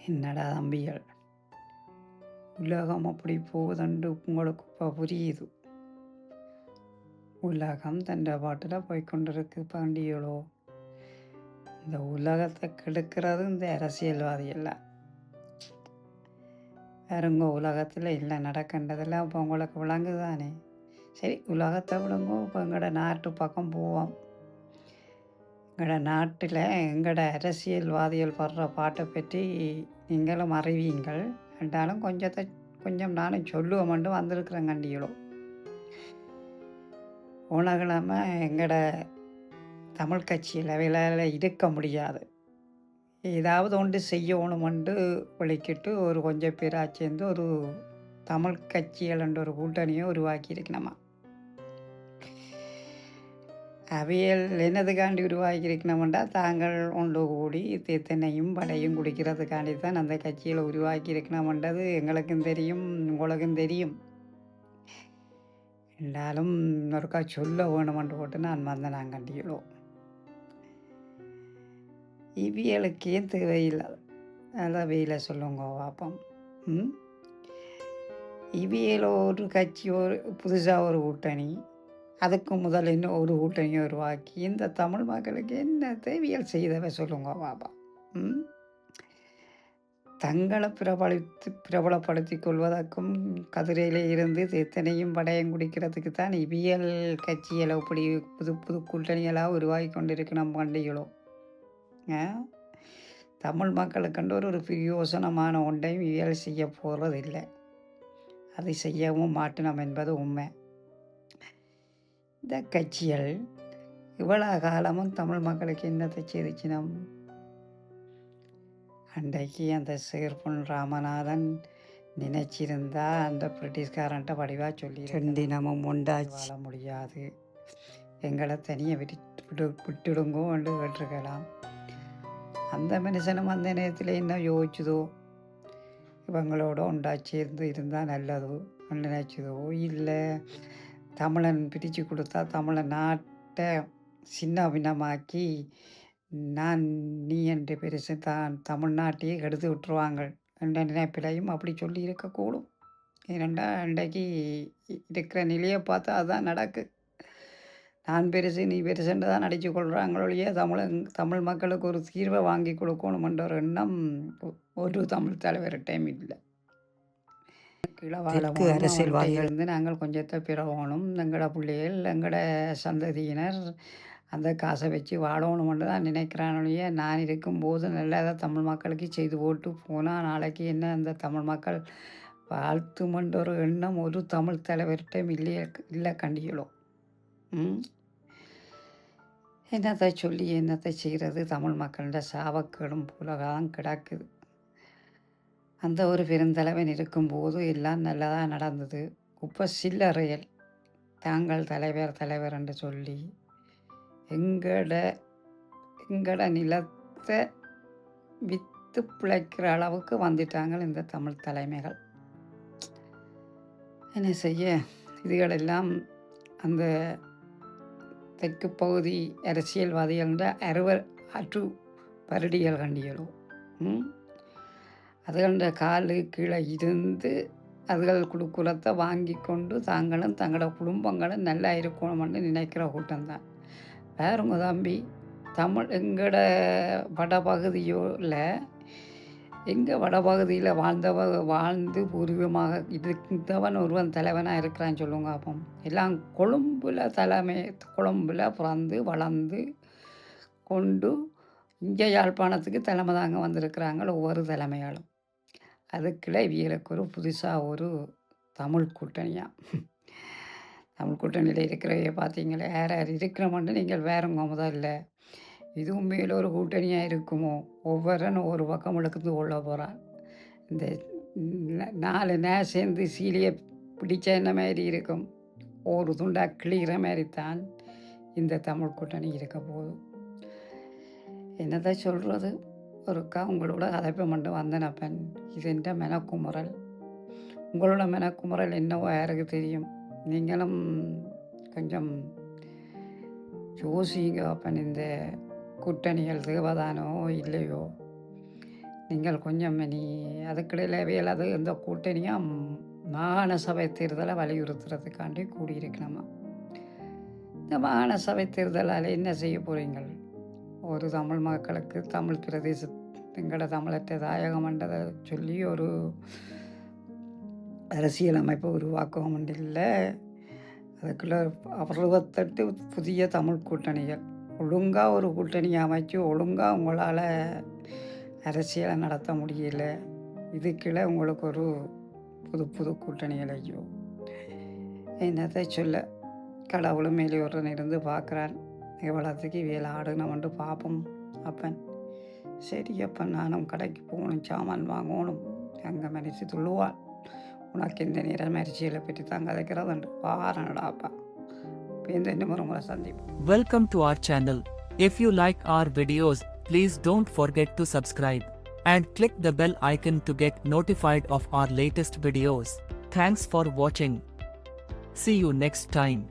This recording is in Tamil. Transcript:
என்னடா தம்பிகள், உலகம் அப்படி போகுதுண்டு உங்களுக்கு இப்போ புரியுது. உலகம் தண்ட பாட்டில் போய்க்கொண்டிருக்கு பாண்டிகளோ. இந்த உலகத்தை கெடுக்கிறது இந்த அரசியல்வாதி எல்லாம். வேறுங்க உலகத்தில் இல்லை நடக்கின்றதெல்லாம் இப்போ உங்களுக்கு விளங்குதானே. சரி, உலகத்தை விடுங்க, இப்போ எங்களோட நாட்டு பக்கம் போவோம். எங்களோட நாட்டில் எங்களோட அரசியல்வாதிகள் படுற பாட்டை பற்றி நீங்களும் அறிவீங்கள் என்றாலும் கொஞ்சம் நானும் சொல்லுவோம்ட்டு வந்திருக்கிறேன் கண்டிகளோ. போன கிழமை எங்களோட தமிழ் கட்சியில் விலையில் இருக்க முடியாது, ஏதாவது ஒன்று செய்யணுமென்று வெளிக்கிட்டு ஒரு கொஞ்சம் பேராக சேர்ந்து ஒரு தமிழ் கட்சிகள் என்ற ஒரு கூட்டணியை உருவாக்கியிருக்கணுமா. அவியல் என்னதுக்காண்டி உருவாக்கியிருக்கணுமெண்டா தாங்கள் ஒன்று கூடி தேத்தனையும் படையும் குடிக்கிறதுக்காண்டி தான் அந்த கட்சியில் உருவாக்கியிருக்கணுமென்றது எங்களுக்கும் தெரியும், உங்களுக்கும் தெரியும். என்றாலும் ஒருக்கா சொல்ல வேணுமென்று போட்டு நான் வந்தேன். நான் கண்டிகளோ இவியலுக்கே தேவையில்லை, அதான் வெயில சொல்லுங்க பாப்போம். இவியல் ஒரு கட்சி, ஒரு புதுசாக ஒரு கூட்டணி, அதுக்கு முதல் இன்னும் ஒரு கூட்டணியை உருவாக்கி இந்த தமிழ் மக்களுக்கு என்ன தேவியல் செய்தவை சொல்லுங்க பாப்பா. தங்களை பிரபலப்படுத்தி கொள்வதற்கும் கதிரையில் இருந்து எத்தனையும் படையம் குடிக்கிறதுக்கு தான் இவியல் கட்சிகளை இப்படி புது புது கூட்டணிகளாக உருவாகி கொண்டிருக்கணும் பண்டிகளோ. தமிழ் மக்களுக்கென்று ஒரு பிரயோசனமான ஒன்றையும் இவியல் செய்ய போகிறதில்லை, அதை செய்யவும் மாட்டினோம் என்பது உண்மை. இந்த கட்சிகள் இவ்வளவு காலமும் தமிழ் மக்களுக்கு என்னத்தை செய்திச்சினோம். அன்றைக்கு அந்த சேர்பொன் ராமநாதன் நினைச்சிருந்தா அந்த பிரிட்டிஷ்காரன்ட்ட வடிவாக சொல்லி தினமும் உண்டாச்சு வாழ முடியாது, எங்களை தனியை விட்டுடுங்கோ என்று கேட்டிருக்கலாம். அந்த மனுஷனும் அந்த நேரத்தில் என்ன யோசிச்சுதோ, இவங்களோட உண்டாச்சு இருந்தால் நல்லதோ நினைச்சதோ, இல்லை தமிழன் பிரித்து கொடுத்தா தமிழை நாட்டை சின்ன பின்னமாக்கி நீ என்று பெருசு தான் தமிழ்நாட்டையே கெடுத்து விட்டுருவாங்க என்ற நினைப்பிலையும் அப்படி சொல்லி இருக்கக்கூடும். ஏனெண்டா இன்றைக்கு இருக்கிற நிலையை பார்த்தா அதுதான் நடக்கு. நான் பெருசு நீ பெருசுன்னு தான் நடிச்சு கொள்கிறாங்களொழிய தமிழ் மக்களுக்கு ஒரு தீர்வை வாங்கி கொடுக்கணுமென்ற ஒரு எண்ணம் ஒரு தமிழ் தலைவர்கிட்டையும் இல்லை. தெற்கு அரசியல்வாதிகளிருந்து நாங்கள் கொஞ்சத்தை பிறவோணும், எங்களோட பிள்ளைகள் எங்களோட சந்ததியினர் அந்த காசை வச்சு வாழணுமென்று தான் நினைக்கிறானொழிய நான் இருக்கும்போது நல்லதாக தமிழ் மக்களுக்கு செய்து போட்டு போனால் நாளைக்கு என்ன அந்த தமிழ் மக்கள் வாழ்த்துமென்ற ஒரு எண்ணம் ஒரு தமிழ் தலைவர்கிட்டையும் இல்லை கண்டிகளோ. என்னத்தை சொல்லி என்னத்தை செய்கிறது, தமிழ் மக்களோட சாவக்கேடும் போலதான் கிடக்குது. அந்த ஒரு பெருந்தலைவன் இருக்கும்போது எல்லாம் நல்லதாக நடந்தது. இப்போ சில்லறையல் தாங்கள் தலைவர் என்று சொல்லி எங்கட நிலத்தை விற்று பிழைக்கிற அளவுக்கு வந்துட்டாங்க இந்த தமிழ் தலைமைகள். என்ன செய்ய, இதுகளெல்லாம் அந்த தெற்கு பகுதி அரசியல்வாதிகள அற்று பருடிகள் கண்டிகளோ. அதுகள காலு கீழே இருந்து அதுகள் குடுக்குறத்தை வாங்கி கொண்டு தாங்களும் தங்களோட குடும்பங்களும் நல்லா இருக்கணும்னு நினைக்கிற கூட்டம்தான். வேறுங்க தம்பி, எங்களோட வடபகுதியில் வடபகுதியில் வாழ்ந்து பூர்வீகமாக இருந்தவன் ஒருவன் தலைவனாக இருக்கிறான்னு சொல்லுங்க. அப்போ எல்லாம் கொழும்பில் பிறந்து வளர்ந்து கொண்டு இங்கே யாழ்ப்பாணத்துக்கு தலைமை தாங்க வந்திருக்கிறாங்க ஒவ்வொரு தலைமையாலும். அதுக்குள்ள இவங்களுக்கு ஒரு புதுசாக ஒரு தமிழ் கூட்டணியாக, தமிழ் கூட்டணியில் இருக்கிறவைய பார்த்தீங்களே யார் யார் இருக்கிறோம்னு நீங்கள் வேறுங்க முதல்ல இதுவும் மேலே ஒரு கூட்டணியாக இருக்குமோ, ஒவ்வொருன்னு ஒரு பக்கம் இழுக்குது கொள்ள போகிறான். இந்த 4 சேர்ந்து சீலையை பிடிச்ச என்ன மாதிரி இருக்கும், ஒரு துண்டாக கிளிகிற மாதிரி தான் இந்த தமிழ் கூட்டணி இருக்க போகுது. என்னதான் சொல்கிறது, ஒருக்கா உங்களோட கதைப்பை மட்டும் வந்தனப்பன். இது என்ற மெனக்குமுறல், உங்களோட மெனக்குமுறல் என்னவோ யாருக்கு தெரியும். நீங்களும் கொஞ்சம் யோசிங்க அப்பன். இந்த கூட்டணிகள் தேவைதானோ இல்லையோ, நீங்கள் கொஞ்சம் இனி அதுக்கிடையில் வேலை அது இந்த கூட்டணியாக மாகாண சபை தேர்தலை வலியுறுத்துறதுக்காண்டி கூடியிருக்கணுமா. இந்த மாகாண சபை தேர்தலால் என்ன செய்ய போகிறீங்கள்? ஒரு தமிழ் மக்களுக்கு தமிழ் பிரதேச எங்களோட தமிழற்ற தாயகமன்றதை சொல்லி ஒரு அரசியல் அமைப்பை உருவாக்கவும் இல்லை. அதுக்குள்ள 68 புதிய தமிழ் கூட்டணிகள் ஒழுங்காக ஒரு கூட்டணியை அமைச்சு ஒழுங்காக உங்களால் அரசியலை நடத்த முடியல. இதுக்குள்ள உங்களுக்கு ஒரு புது புது கூட்டணிகளையோ என்னத்தை சொல்ல. கடவுளும் மேலியோரன் இருந்து பார்க்குறான். எவ்வளோத்துக்கு வேலை ஆடுனவன்ட்டு பார்ப்போம். அப்பன் சரி அப்பன் நானும் கடைக்கு போகணும், சாமான் வாங்கணும். அங்கே மனுஷி துள்ளுவாள். உனக்கு இந்த நேரம் அரசியலை பற்றி தான் கதைக்கிறதுண்டு வாரனடாப்பா. இப்போ இந்த முறை சந்திப்போம். Welcome to our channel. If you like our videos, please don't forget to subscribe and click the bell icon to get notified of our latest videos. Thanks for watching. See you next time.